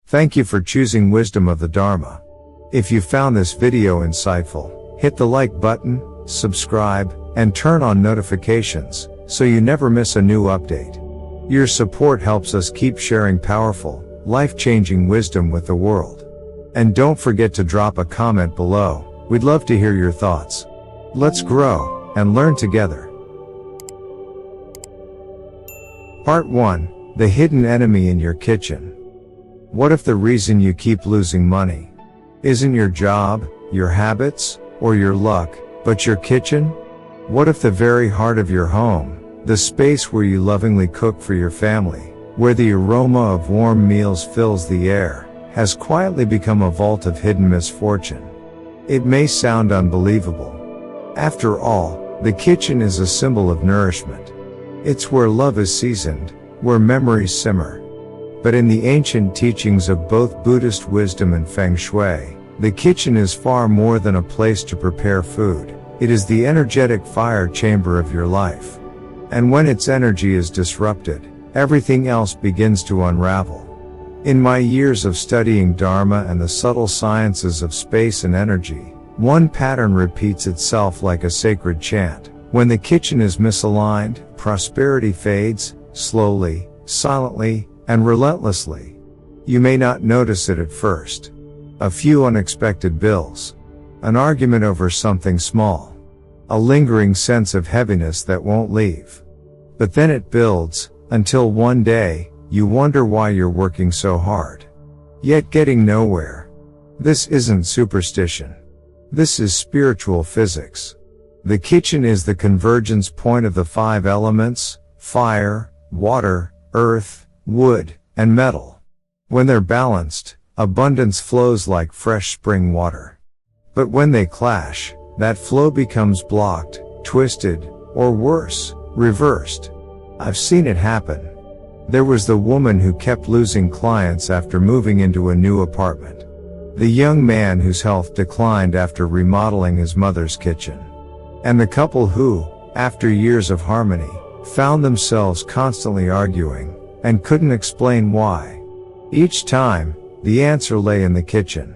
Thank you for choosing Wisdom of the Dharma. If you found this video insightful, hit the like button, subscribe, and turn on notifications so you never miss a new update. Your support helps us keep sharing powerful, life-changing wisdom with the world. And don't forget to drop a comment below. We'd love to hear your thoughts. Let's grow and learn together. Part 1: The Hidden Enemy in Your Kitchen. What if the reason you keep losing money isn't your job, your habits, or your luck, but your kitchen? What if the very heart of your home, the space where you lovingly cook for your family, where the aroma of warm meals fills the air, has quietly become a vault of hidden misfortune? It may sound unbelievable. After all, the kitchen is a symbol of nourishment. It's where love is seasoned, where memories simmer. But in the ancient teachings of both Buddhist wisdom and Feng Shui, the kitchen is far more than a place to prepare food. It is the energetic fire chamber of your life. And when its energy is disrupted, everything else begins to unravel. In my years of studying Dharma and the subtle sciences of space and energy, one pattern repeats itself like a sacred chant. When the kitchen is misaligned, prosperity fades, slowly, silently, and relentlessly. You may not notice it at first. A few unexpected bills. An argument over something small. A lingering sense of heaviness that won't leave. But then it builds, until one day, you wonder why you're working so hard, yet getting nowhere. This isn't superstition. This is spiritual physics. The kitchen is the convergence point of the 5 elements: fire, water, earth, wood, and metal. When they're balanced, abundance flows like fresh spring water. But when they clash, that flow becomes blocked, twisted, or worse, reversed. I've seen it happen. There was the woman who kept losing clients after moving into a new apartment. The young man whose health declined after remodeling his mother's kitchen. And the couple who, after years of harmony, found themselves constantly arguing, and couldn't explain why. Each time, the answer lay in the kitchen.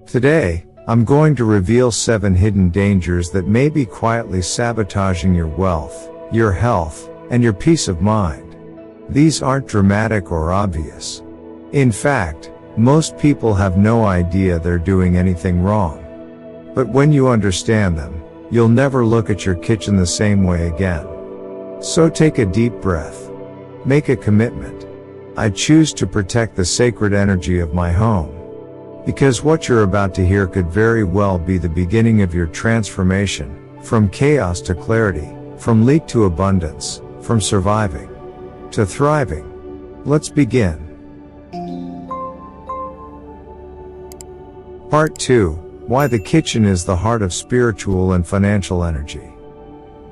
Today, I'm going to reveal 7 hidden dangers that may be quietly sabotaging your wealth, your health, and your peace of mind. These aren't dramatic or obvious. In fact, most people have no idea they're doing anything wrong. But when you understand them, you'll never look at your kitchen the same way again. So take a deep breath. Make a commitment. I choose to protect the sacred energy of my home. Because what you're about to hear could very well be the beginning of your transformation, from chaos to clarity, from leak to abundance, from surviving to thriving. Let's begin. Part 2: Why the kitchen is the heart of spiritual and financial energy.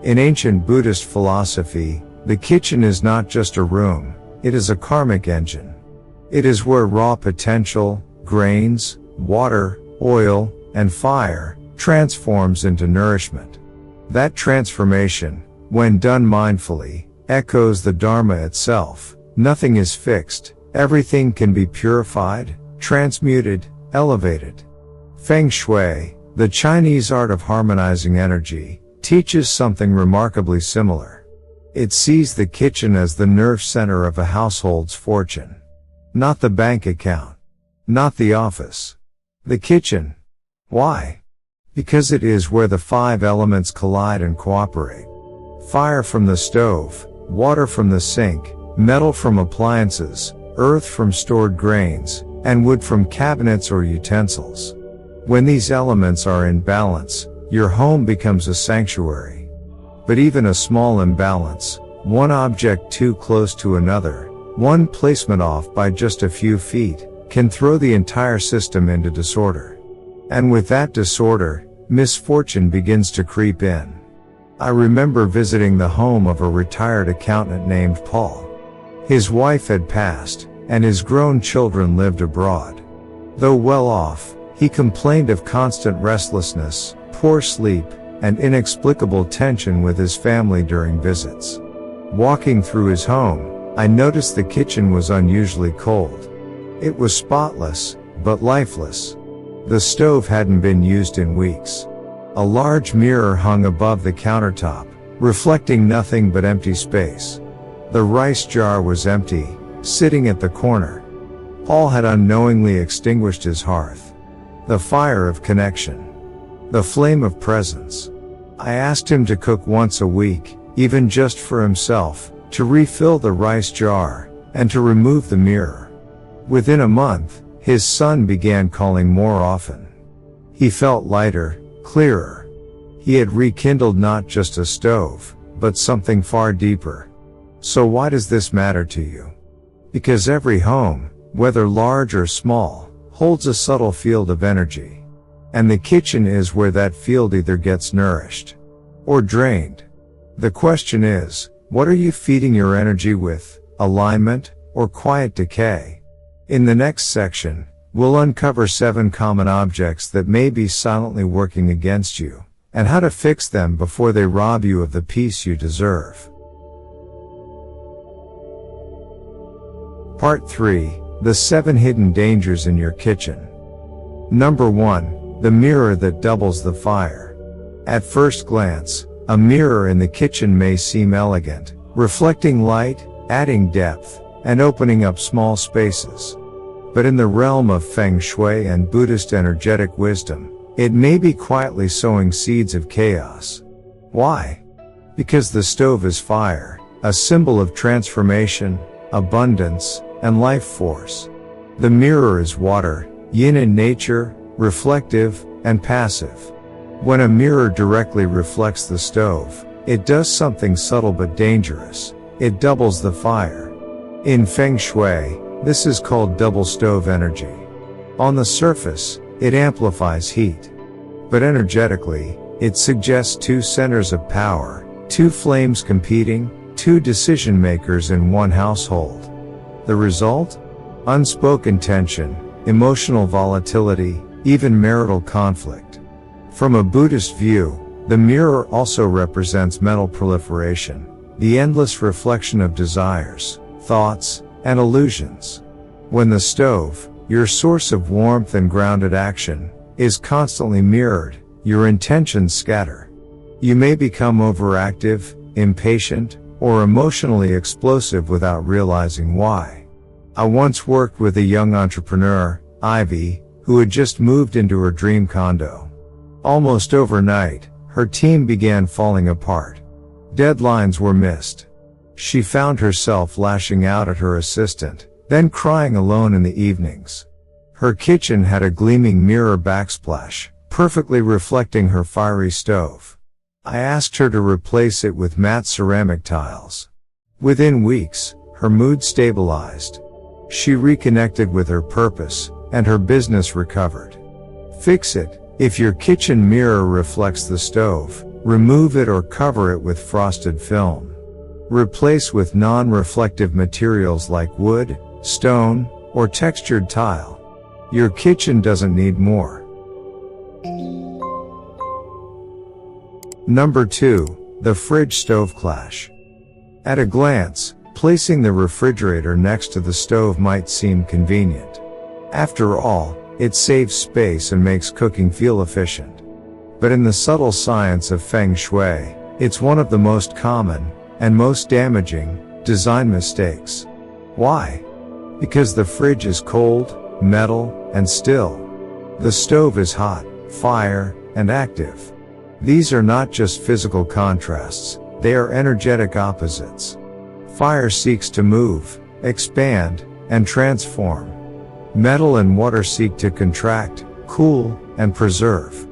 In ancient Buddhist philosophy, the kitchen is not just a room, it is a karmic engine. It is where raw potential, grains, water, oil, and fire, transforms into nourishment. That transformation, when done mindfully, echoes the Dharma itself. Nothing is fixed, everything can be purified, transmuted, elevated. Feng Shui, the Chinese art of harmonizing energy, teaches something remarkably similar. It sees the kitchen as the nerve center of a household's fortune. Not the bank account. Not the office. The kitchen. Why? Because it is where the 5 elements collide and cooperate. Fire from the stove, water from the sink, metal from appliances, earth from stored grains, and wood from cabinets or utensils. When these elements are in balance, your home becomes a sanctuary. But even a small imbalance, one object too close to another, one placement off by just a few feet, can throw the entire system into disorder. And with that disorder, misfortune begins to creep in. I remember visiting the home of a retired accountant named Paul. His wife had passed, and his grown children lived abroad. Though well off, he complained of constant restlessness, poor sleep, and inexplicable tension with his family during visits. Walking through his home, I noticed the kitchen was unusually cold. It was spotless, but lifeless. The stove hadn't been used in weeks. A large mirror hung above the countertop, reflecting nothing but empty space. The rice jar was empty, sitting at the corner. Paul had unknowingly extinguished his hearth. The fire of connection. The flame of presence. I asked him to cook once a week, even just for himself, to refill the rice jar, and to remove the mirror. Within a month, his son began calling more often. He felt lighter, clearer. He had rekindled not just a stove, but something far deeper. So why does this matter to you? Because every home, whether large or small, holds a subtle field of energy. And the kitchen is where that field either gets nourished or drained. The question is, what are you feeding your energy with, alignment or quiet decay? In the next section, we'll uncover 7 common objects that may be silently working against you, and how to fix them before they rob you of the peace you deserve. Part 3. The 7 hidden dangers in your kitchen. Number 1. The mirror that doubles the fire. At first glance, a mirror in the kitchen may seem elegant, reflecting light, adding depth, and opening up small spaces. But in the realm of Feng Shui and Buddhist energetic wisdom, it may be quietly sowing seeds of chaos. Why? Because the stove is fire, a symbol of transformation, abundance, and life force. The mirror is water, yin in nature, reflective, and passive. When a mirror directly reflects the stove, it does something subtle but dangerous. It doubles the fire. In Feng Shui, this is called double stove energy. On the surface, it amplifies heat. But energetically, it suggests 2 centers of power, 2 flames competing, 2 decision makers in one household. The result? Unspoken tension, emotional volatility, even marital conflict. From a Buddhist view, the mirror also represents mental proliferation, the endless reflection of desires, thoughts, and illusions. When the stove, your source of warmth and grounded action, is constantly mirrored, your intentions scatter. You may become overactive, impatient, or emotionally explosive without realizing why. I once worked with a young entrepreneur, Ivy, who had just moved into her dream condo. Almost overnight, her team began falling apart. Deadlines were missed. She found herself lashing out at her assistant, then crying alone in the evenings. Her kitchen had a gleaming mirror backsplash, perfectly reflecting her fiery stove. I asked her to replace it with matte ceramic tiles. Within weeks, her mood stabilized. She reconnected with her purpose, and her business recovered. Fix it. If your kitchen mirror reflects the stove, remove it or cover it with frosted film. Replace with non-reflective materials like wood, stone, or textured tile. Your kitchen doesn't need more. Number 2. The fridge-stove clash. At a glance, placing the refrigerator next to the stove might seem convenient. After all, it saves space and makes cooking feel efficient. But in the subtle science of Feng Shui, it's one of the most common, and most damaging, design mistakes. Why? Because the fridge is cold, metal, and still. The stove is hot, fire, and active. These are not just physical contrasts, they are energetic opposites. Fire seeks to move, expand, and transform. Metal and water seek to contract, cool, and preserve.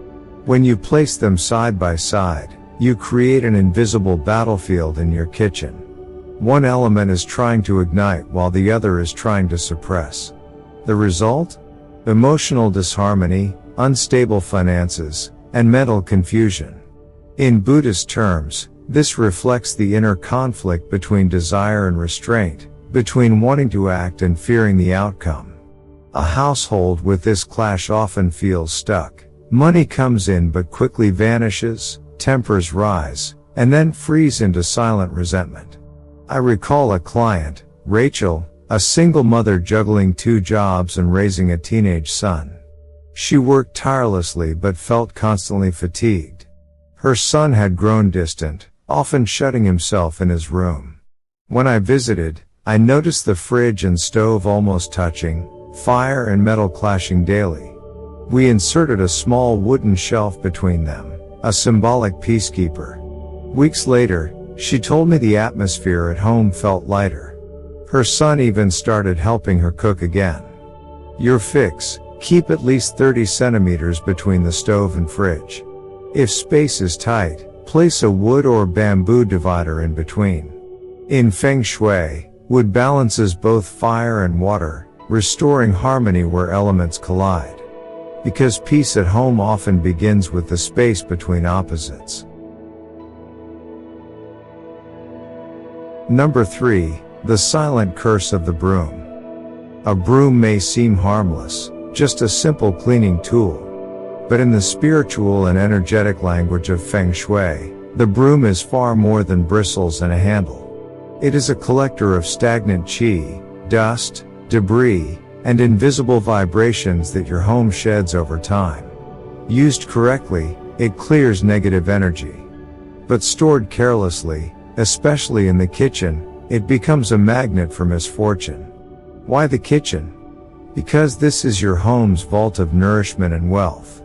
When you place them side by side, you create an invisible battlefield in your kitchen. One element is trying to ignite while the other is trying to suppress. The result? Emotional disharmony, unstable finances, and mental confusion. In Buddhist terms, this reflects the inner conflict between desire and restraint, between wanting to act and fearing the outcome. A household with this clash often feels stuck. Money comes in but quickly vanishes, tempers rise, and then freeze into silent resentment. I recall a client, Rachel, a single mother juggling 2 jobs and raising a teenage son. She worked tirelessly but felt constantly fatigued. Her son had grown distant, often shutting himself in his room. When I visited, I noticed the fridge and stove almost touching, fire and metal clashing daily. We inserted a small wooden shelf between them, a symbolic peacekeeper. Weeks later, she told me the atmosphere at home felt lighter. Her son even started helping her cook again. Your fix: keep at least 30 centimeters between the stove and fridge. If space is tight, place a wood or bamboo divider in between. In Feng Shui, wood balances both fire and water, restoring harmony where elements collide. Because peace at home often begins with the space between opposites. Number 3. The silent curse of the broom. A broom may seem harmless, just a simple cleaning tool. But in the spiritual and energetic language of Feng Shui, the broom is far more than bristles and a handle. It is a collector of stagnant qi, dust, debris, and invisible vibrations that your home sheds over time. Used correctly, it clears negative energy. But stored carelessly, especially in the kitchen, it becomes a magnet for misfortune. Why the kitchen? Because this is your home's vault of nourishment and wealth.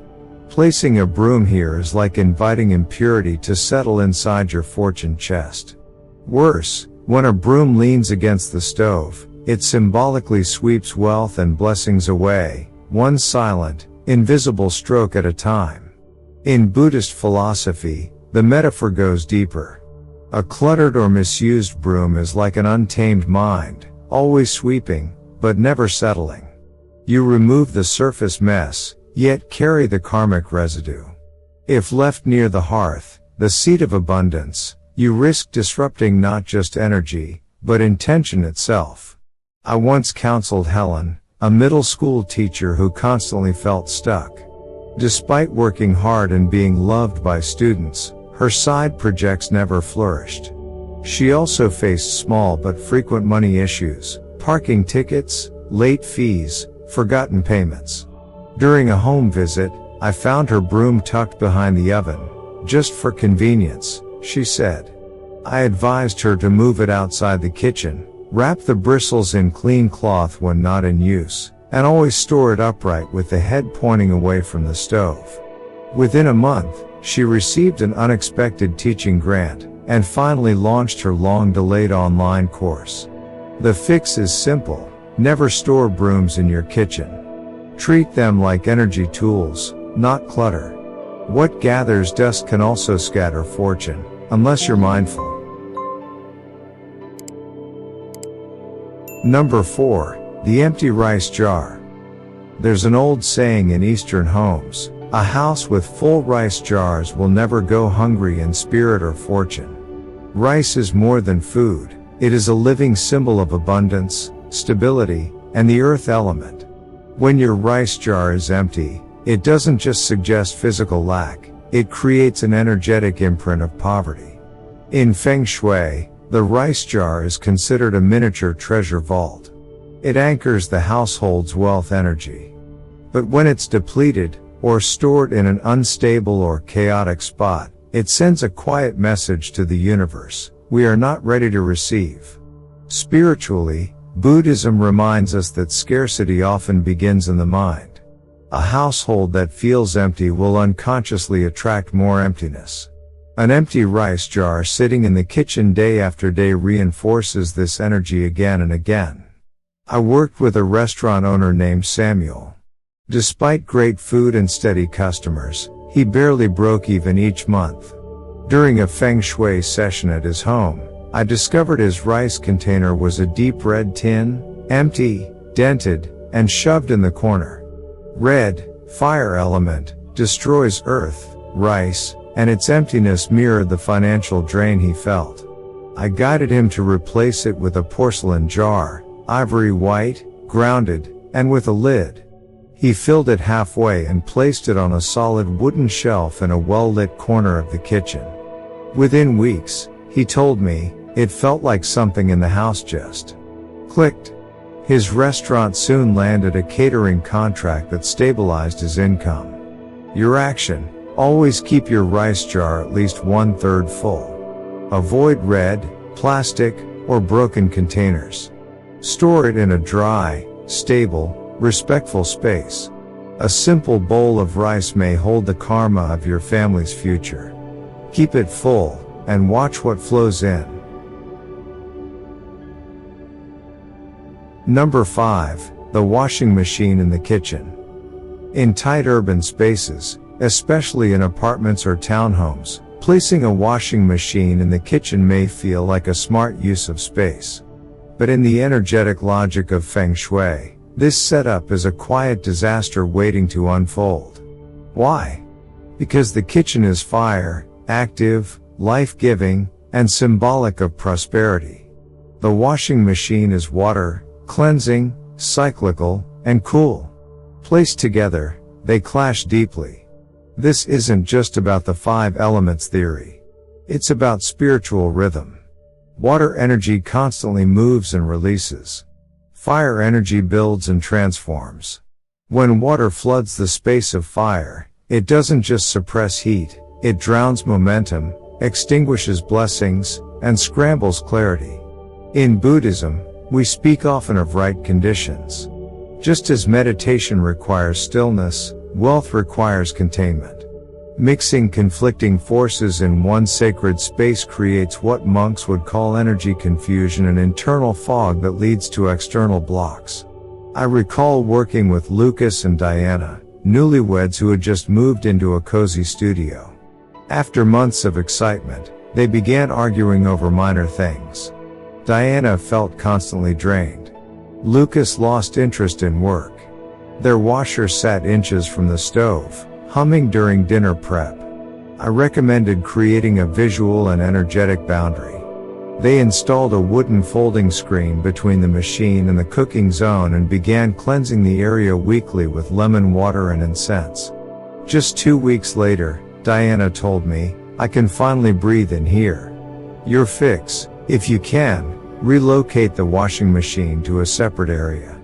Placing a broom here is like inviting impurity to settle inside your fortune chest. Worse, when a broom leans against the stove, it symbolically sweeps wealth and blessings away, one silent, invisible stroke at a time. In Buddhist philosophy, the metaphor goes deeper. A cluttered or misused broom is like an untamed mind, always sweeping, but never settling. You remove the surface mess, yet carry the karmic residue. If left near the hearth, the seat of abundance, you risk disrupting not just energy, but intention itself. I once counseled Helen, a middle school teacher who constantly felt stuck. Despite working hard and being loved by students, her side projects never flourished. She also faced small but frequent money issues, parking tickets, late fees, forgotten payments. During a home visit, I found her broom tucked behind the oven, just for convenience, she said. I advised her to move it outside the kitchen, wrap the bristles in clean cloth when not in use, and always store it upright with the head pointing away from the stove. Within a month, she received an unexpected teaching grant, and finally launched her long-delayed online course. The fix is simple: never store brooms in your kitchen. Treat them like energy tools, not clutter. What gathers dust can also scatter fortune, unless you're mindful. Number 4. The empty rice jar. There's an old saying in Eastern homes: a house with full rice jars will never go hungry in spirit or fortune. Rice is more than food, it is a living symbol of abundance, stability, and the earth element. When your rice jar is empty, it doesn't just suggest physical lack, it creates an energetic imprint of poverty. In Feng Shui, the rice jar is considered a miniature treasure vault. It anchors the household's wealth energy. But when it's depleted, or stored in an unstable or chaotic spot, it sends a quiet message to the universe: we are not ready to receive. Spiritually, Buddhism reminds us that scarcity often begins in the mind. A household that feels empty will unconsciously attract more emptiness. An empty rice jar sitting in the kitchen day after day reinforces this energy again and again. I worked with a restaurant owner named Samuel. Despite great food and steady customers, he barely broke even each month. During a Feng Shui session at his home, I discovered his rice container was a deep red tin, empty, dented, and shoved in the corner. Red, fire element, destroys earth, rice, and its emptiness mirrored the financial drain he felt. I guided him to replace it with a porcelain jar, ivory white, grounded, and with a lid. He filled it halfway and placed it on a solid wooden shelf in a well-lit corner of the kitchen. Within weeks, he told me, it felt like something in the house just clicked. His restaurant soon landed a catering contract that stabilized his income. Your action: always keep your rice jar at least 1/3 full. Avoid red, plastic, or broken containers. Store it in a dry, stable, respectful space. A simple bowl of rice may hold the karma of your family's future. Keep it full, and watch what flows in. Number 5. The washing machine in the kitchen. In tight urban spaces, especially in apartments or townhomes, placing a washing machine in the kitchen may feel like a smart use of space. But in the energetic logic of Feng Shui, this setup is a quiet disaster waiting to unfold. Why? Because the kitchen is fire, active, life-giving, and symbolic of prosperity. The washing machine is water, cleansing, cyclical, and cool. Placed together, they clash deeply. This isn't just about the 5 elements theory. It's about spiritual rhythm. Water energy constantly moves and releases. Fire energy builds and transforms. When water floods the space of fire, it doesn't just suppress heat, it drowns momentum, extinguishes blessings, and scrambles clarity. In Buddhism, we speak often of right conditions. Just as meditation requires stillness, wealth requires containment. Mixing conflicting forces in one sacred space creates what monks would call energy confusion, an internal fog that leads to external blocks. I recall working with Lucas and Diana, newlyweds who had just moved into a cozy studio. After months of excitement, they began arguing over minor things. Diana felt constantly drained. Lucas lost interest in work. Their washer sat inches from the stove, humming during dinner prep. I recommended creating a visual and energetic boundary. They installed a wooden folding screen between the machine and the cooking zone and began cleansing the area weekly with lemon water and incense. Just 2 weeks later, Diana told me, "I can finally breathe in here." Your fix: if you can, relocate the washing machine to a separate area.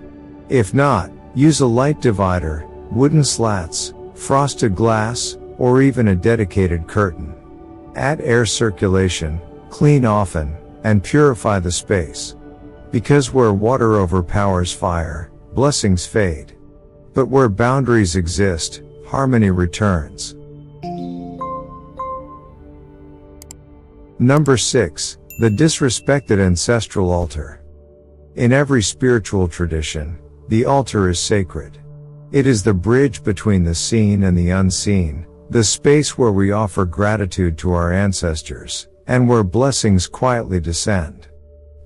If not, use a light divider, wooden slats, frosted glass, or even a dedicated curtain. Add air circulation, clean often, and purify the space. Because where water overpowers fire, blessings fade. But where boundaries exist, harmony returns. Number 6. The disrespected ancestral altar. In every spiritual tradition, the altar is sacred. It is the bridge between the seen and the unseen, the space where we offer gratitude to our ancestors, and where blessings quietly descend.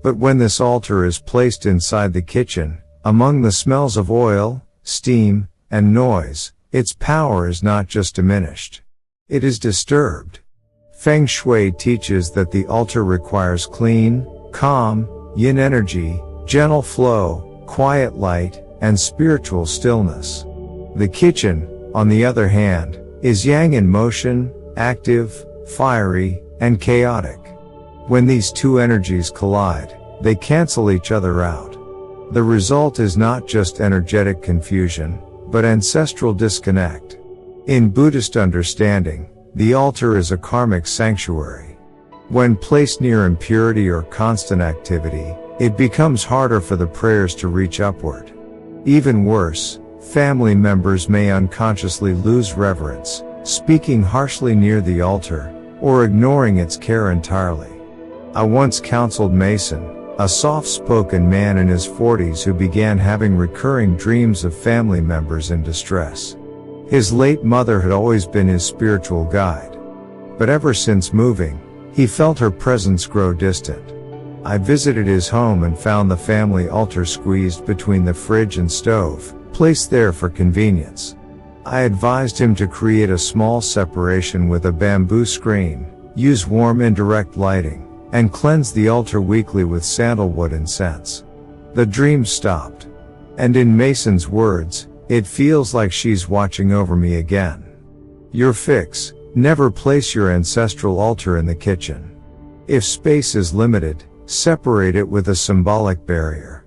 But when this altar is placed inside the kitchen, among the smells of oil, steam, and noise, its power is not just diminished. It is disturbed. Feng Shui teaches that the altar requires clean, calm, yin energy, gentle flow, quiet light, and spiritual stillness. The kitchen, on the other hand, is yang in motion, active, fiery, and chaotic. When these two energies collide, they cancel each other out. The result is not just energetic confusion, but ancestral disconnect. In Buddhist understanding, the altar is a karmic sanctuary. When placed near impurity or constant activity, it becomes harder for the prayers to reach upward. Even worse, family members may unconsciously lose reverence, speaking harshly near the altar, or ignoring its care entirely. I once counseled Mason, a soft-spoken man in his 40s who began having recurring dreams of family members in distress. His late mother had always been his spiritual guide. But ever since moving, he felt her presence grow distant. I visited his home and found the family altar squeezed between the fridge and stove, placed there for convenience. I advised him to create a small separation with a bamboo screen, use warm indirect lighting, and cleanse the altar weekly with sandalwood incense. The dream stopped. And in Mason's words, "It feels like she's watching over me again." Your fix: never place your ancestral altar in the kitchen. If space is limited, separate it with a symbolic barrier.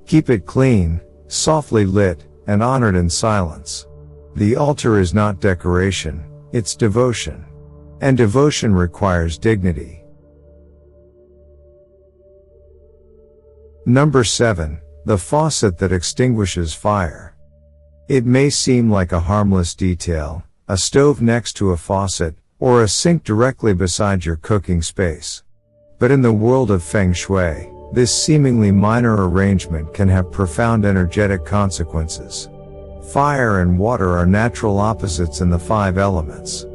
Keep it clean, softly lit, and honored in silence. The altar is not decoration, it's devotion. And devotion requires dignity. Number 7. The faucet that extinguishes fire. It may seem like a harmless detail, a stove next to a faucet, or a sink directly beside your cooking space. But in the world of Feng Shui, this seemingly minor arrangement can have profound energetic consequences. Fire and water are natural opposites in the 5 elements.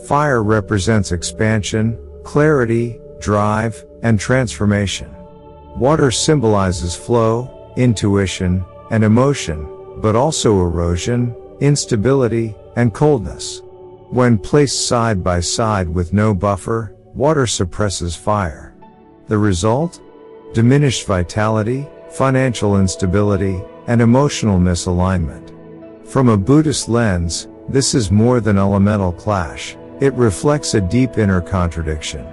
Fire represents expansion, clarity, drive, and transformation. Water symbolizes flow, intuition, and emotion, but also erosion, instability, and coldness. When placed side by side with no buffer, water suppresses fire. The result? Diminished vitality, financial instability, and emotional misalignment. From a Buddhist lens, this is more than elemental clash. It reflects a deep inner contradiction.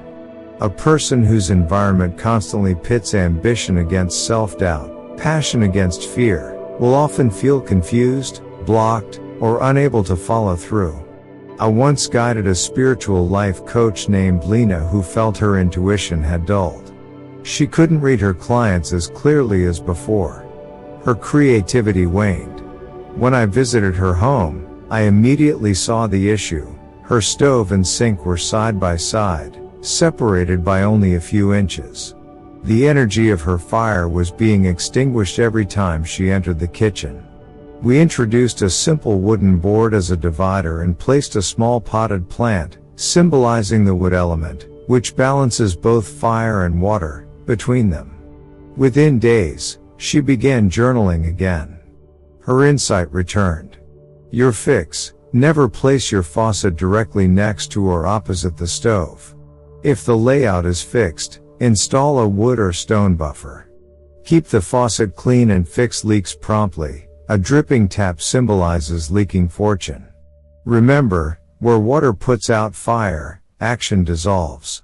A person whose environment constantly pits ambition against self-doubt, passion against fear, will often feel confused, blocked, or unable to follow through. I once guided a spiritual life coach named Lena who felt her intuition had dulled. She couldn't read her clients as clearly as before. Her creativity waned. When I visited her home, I immediately saw the issue. Her stove and sink were side by side, separated by only a few inches. The energy of her fire was being extinguished every time she entered the kitchen. We introduced a simple wooden board as a divider and placed a small potted plant, symbolizing the wood element, which balances both fire and water, between them. Within days, she began journaling again. Her insight returned. Your fix: never place your faucet directly next to or opposite the stove. If the layout is fixed, install a wood or stone buffer. Keep the faucet clean and fix leaks promptly. A dripping tap symbolizes leaking fortune. Remember, where water puts out fire, action dissolves.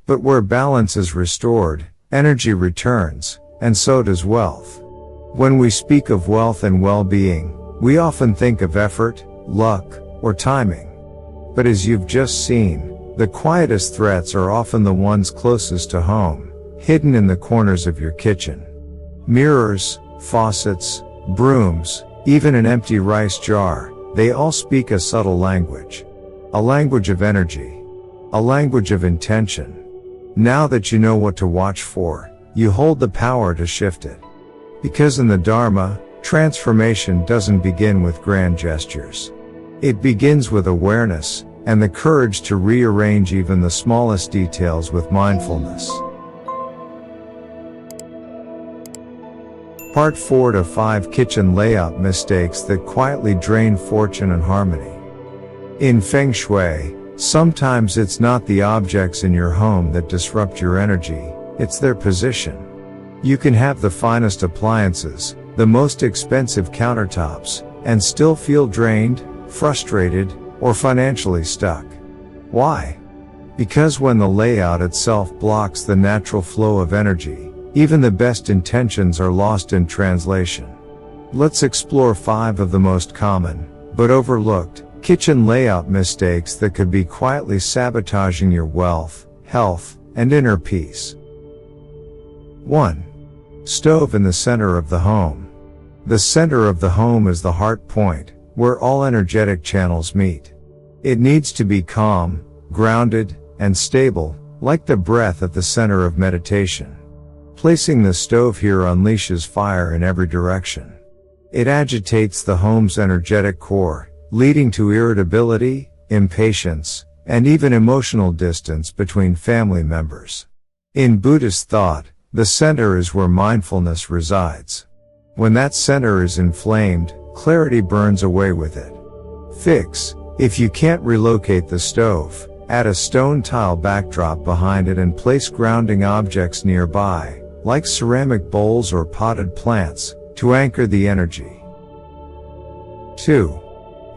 But where balance is restored, energy returns, and so does wealth. When we speak of wealth and well-being, we often think of effort, luck, or timing. But as you've just seen, the quietest threats are often the ones closest to home, hidden in the corners of your kitchen. Mirrors, faucets, brooms, even an empty rice jar, they all speak a subtle language. A language of energy. A language of intention. Now that you know what to watch for, you hold the power to shift it. Because in the Dharma, transformation doesn't begin with grand gestures. It begins with awareness, and the courage to rearrange even the smallest details with mindfulness. Part 4 to 5 Kitchen Layout Mistakes that Quietly Drain Fortune and Harmony. In Feng Shui, sometimes it's not the objects in your home that disrupt your energy, it's their position. You can have the finest appliances, the most expensive countertops, and still feel drained, frustrated, or financially stuck. Why? Because when the layout itself blocks the natural flow of energy, even the best intentions are lost in translation. Let's explore 5 of the most common, but overlooked, kitchen layout mistakes that could be quietly sabotaging your wealth, health, and inner peace. 1. Stove in the center of the home. The center of the home is the heart point, where all energetic channels meet. It needs to be calm, grounded, and stable, like the breath at the center of meditation. Placing the stove here unleashes fire in every direction. It agitates the home's energetic core, leading to irritability, impatience, and even emotional distance between family members. In Buddhist thought, the center is where mindfulness resides. When that center is inflamed, clarity burns away with it. Fix: if you can't relocate the stove, add a stone tile backdrop behind it and place grounding objects nearby, like ceramic bowls or potted plants, to anchor the energy. 2.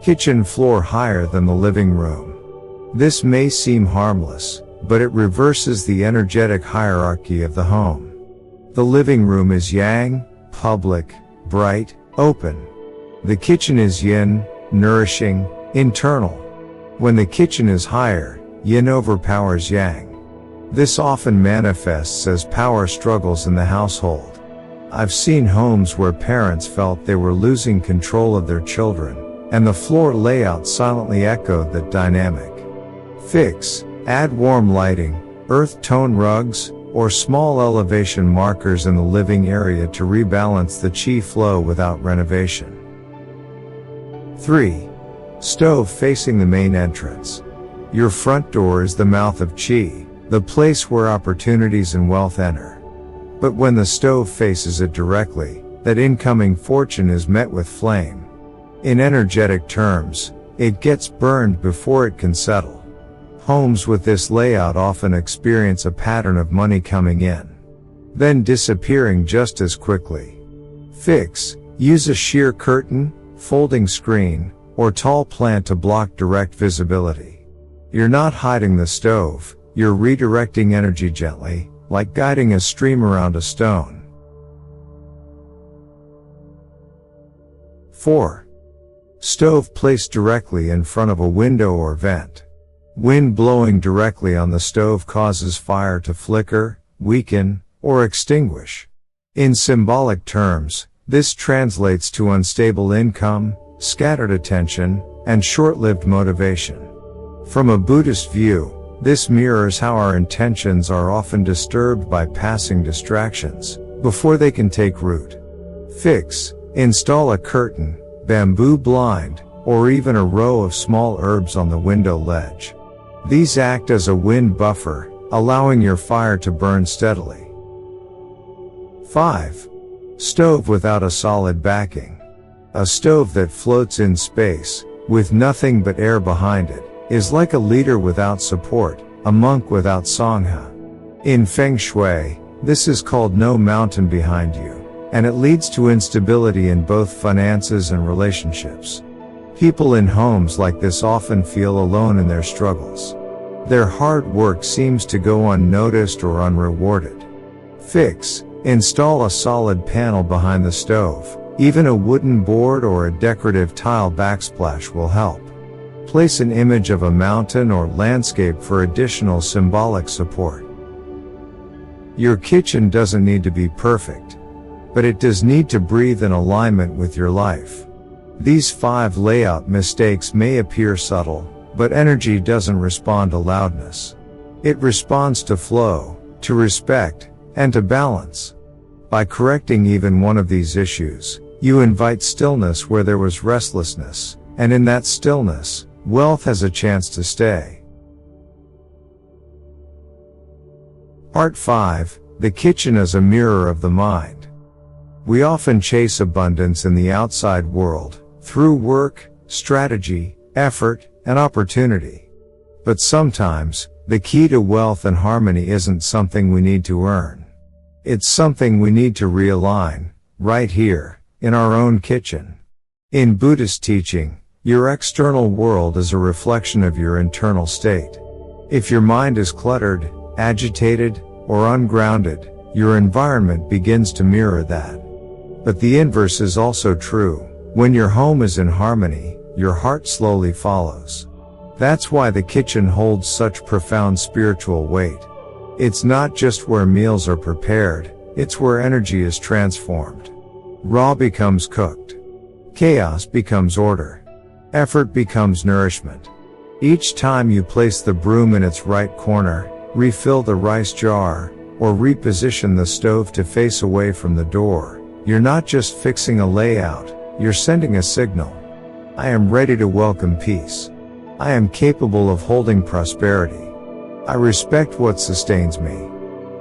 Kitchen floor higher than the living room. This may seem harmless, but it reverses the energetic hierarchy of the home. The living room is yang, public, bright, open. The kitchen is yin, nourishing, internal. When the kitchen is higher, yin overpowers yang. This often manifests as power struggles in the household. I've seen homes where parents felt they were losing control of their children, and the floor layout silently echoed that dynamic. Fix: add warm lighting, earth tone rugs, or small elevation markers in the living area to rebalance the qi flow without renovation. 3. Stove facing the main entrance. Your front door is the mouth of qi, the place where opportunities and wealth enter. But when the stove faces it directly, that incoming fortune is met with flame. In energetic terms, it gets burned before it can settle. Homes with this layout often experience a pattern of money coming in, then disappearing just as quickly. Fix: use a sheer curtain, folding screen, or tall plant to block direct visibility. You're not hiding the stove, you're redirecting energy gently, like guiding a stream around a stone. 4. Stove placed directly in front of a window or vent. Wind blowing directly on the stove causes fire to flicker, weaken, or extinguish. In symbolic terms, this translates to unstable income, scattered attention, and short-lived motivation. From a Buddhist view, this mirrors how our intentions are often disturbed by passing distractions, before they can take root. Fix: install a curtain, bamboo blind, or even a row of small herbs on the window ledge. These act as a wind buffer, allowing your fire to burn steadily. 5. Stove without a solid backing. A stove that floats in space, with nothing but air behind it, is like a leader without support, a monk without sangha. In Feng Shui, this is called no mountain behind you, and it leads to instability in both finances and relationships. People in homes like this often feel alone in their struggles. Their hard work seems to go unnoticed or unrewarded. Fix: install a solid panel behind the stove. Even a wooden board or a decorative tile backsplash will help. Place an image of a mountain or landscape for additional symbolic support. Your kitchen doesn't need to be perfect, but it does need to breathe in alignment with your life. These 5 layout mistakes may appear subtle, but energy doesn't respond to loudness. It responds to flow, to respect, and to balance. By correcting even one of these issues, you invite stillness where there was restlessness, and in that stillness, wealth has a chance to stay. Part 5. The kitchen as a mirror of the mind. We often chase abundance in the outside world, through work, strategy, effort, and opportunity. But sometimes, the key to wealth and harmony isn't something we need to earn. It's something we need to realign, right here, in our own kitchen. In Buddhist teaching, your external world is a reflection of your internal state. If your mind is cluttered, agitated, or ungrounded, your environment begins to mirror that. But the inverse is also true. When your home is in harmony, your heart slowly follows. That's why the kitchen holds such profound spiritual weight. It's not just where meals are prepared, it's where energy is transformed. Raw becomes cooked. Chaos becomes order. Effort becomes nourishment. Each time you place the broom in its right corner, refill the rice jar, or reposition the stove to face away from the door, you're not just fixing a layout, you're sending a signal. I am ready to welcome peace. I am capable of holding prosperity. I respect what sustains me.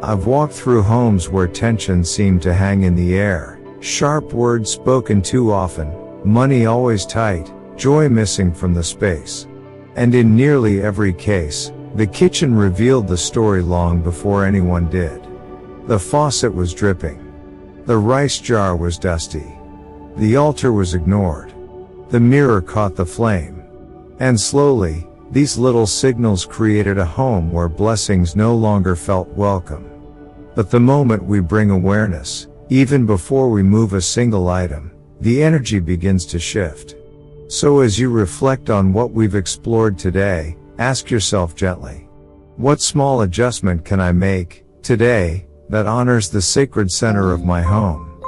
I've walked through homes where tension seemed to hang in the air, sharp words spoken too often, money always tight, joy missing from the space. And in nearly every case, the kitchen revealed the story long before anyone did. The faucet was dripping. The rice jar was dusty. The altar was ignored. The mirror caught the flame. And slowly, these little signals created a home where blessings no longer felt welcome. But the moment we bring awareness, Even before we move a single item, the energy begins to shift. So as you reflect on what we've explored today, ask yourself gently, what small adjustment can I make today that honors the sacred center of my home?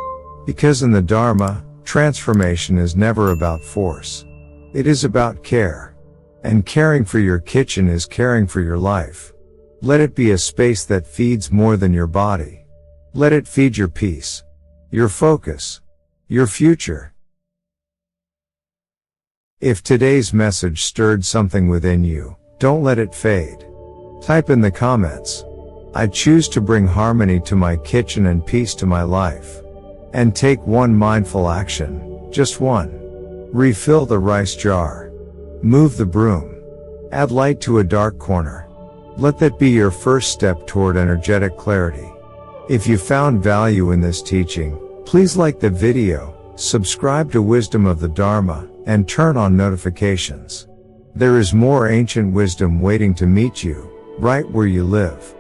Because in the Dharma, transformation is never about force. It is about care. And caring for your kitchen is caring for your life. Let it be a space that feeds more than your body. Let it feed your peace, your focus, your future. If today's message stirred something within you, don't let it fade. Type in the comments, I choose to bring harmony to my kitchen and peace to my life. And take one mindful action, just one. Refill the rice jar. Move the broom. Add light to a dark corner. Let that be your first step toward energetic clarity. If you found value in this teaching, please like the video, subscribe to Wisdom of the Dharma, and turn on notifications. There is more ancient wisdom waiting to meet you, right where you live.